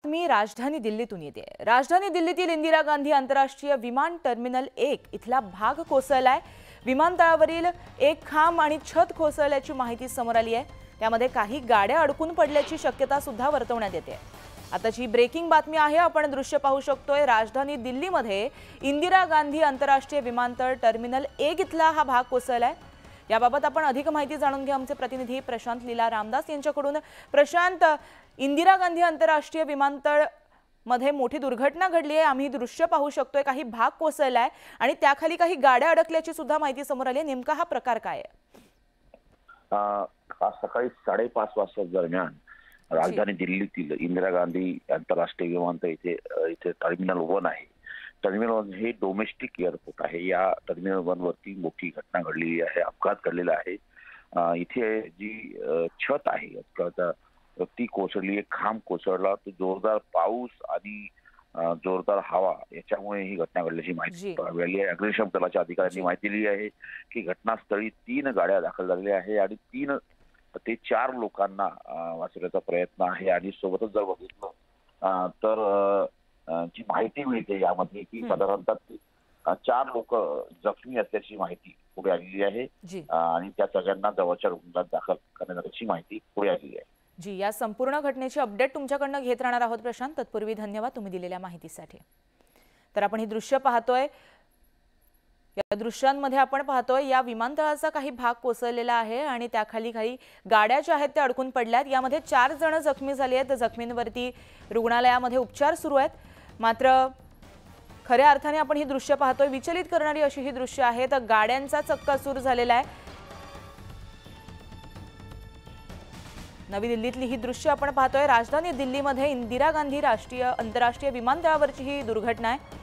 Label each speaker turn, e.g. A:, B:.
A: मी राजधानी दिल्लीतून येते। राजधानी दिल्लीतील इंदिरा गांधी आंतरराष्ट्रीय विमान टर्मिनल 1 इथला भाग कोसळलाय। विमानतळावरील एक खांब आणि छत कोसळल्याची माहिती समोर आली आहे। त्यामध्ये काही गाड्या अडकून पडल्याची शक्यता सुद्धा वर्तवण्यात येते। आताची ब्रेकिंग बातमी आहे, आपण दृश्य पाहू शकतोय। राजधानी दिल्लीमध्ये इंदिरा गांधी आंतरराष्ट्रीय विमानतळ टर्मिनल 1 इथला हा भाग कोसळलाय। याबाबत आपण अधिक माहिती जाणून घेऊ आमचे प्रतिनिधी प्रशांत लीला रामदास यांच्याकडून। प्रशांत, इंदिरा गांधी आंतरराष्ट्रीय विमानतळ मध्ये मोठी दुर्घटना घडली आहे। आम्ही दृश्य पाहू शकतोय, काही भाग कोसळलाय आणि त्याखाली काही गाड्या अडकल्याची सुद्धा माहिती समोर आली आहे। नेमका हा प्रकार काय आहे?
B: आज सकाळी 5:30 वाजता दरम्यान राजधानी दिल्लीतील इंदिरा गांधी आंतरराष्ट्रीय विमानतळ इथे टर्मिनल 1 आहे। टर्मिनल 1 हे डोमेस्टिक एअरपोर्ट आहे। या टर्मिनल 1 वरती मोठी घटना घडलेली आहे, अपघात घडलेला आहे। इथे जी छत आहे ती कोसळली, एक खांब कोसळला। तो जोरदार पाऊस आणि जोरदार हवा याच्यामुळे ही घटना घडल्याची माहिती मिळाली आहे। अग्निशमन दलाच्या अधिकाऱ्यांनी माहिती दिली आहे की घटनास्थळी 3 गाड्या दाखल झालेल्या आहे आणि 3 ते 4 लोकांना वाचवण्याचा प्रयत्न आहे। आणि सोबतच जर बघितलं तर जी माहिती मिळते यामध्ये की साधारणतः 4 लोक जखमी असल्याची माहिती पुढे आलेली आहे आणि त्या सगळ्यांना जवळच्या रुग्णालयात दाखल करण्यात आल्याची माहिती पुढे आलेली आहे।
A: जी, या संपूर्ण घटनेची अपडेट तुमच्याकडून घेत राहणार आहोत प्रशांत। तत्पूर्वी धन्यवाद तुम्ही दिलेल्या माहितीसाठी। तर आपण ही दृश्य पाहतोय, या दृश्यांमध्ये आपण पाहतोय या विमानतळाचा काही भाग कोसळलेला आहे आणि त्याखाली काही गाड्या ज्या आहेत त्या अडकून पडल्यात। यामध्ये 4 जण जखमी झाले आहेत। जखमींवरती रुग्णालयामध्ये उपचार सुरू आहेत। मात्र खऱ्या अर्थाने आपण ही दृश्य पाहतोय, विचलित करणारी अशी ही दृश्य आहेत। गाड्यांचा चक्काचूर झालेला आहे। नवी दिल्लीतली ही दृश्य आपण पाहतोय। राजधानी दिल्लीमध्ये इंदिरा गांधी आंतरराष्ट्रीय विमानतळावरची ही दुर्घटना आहे।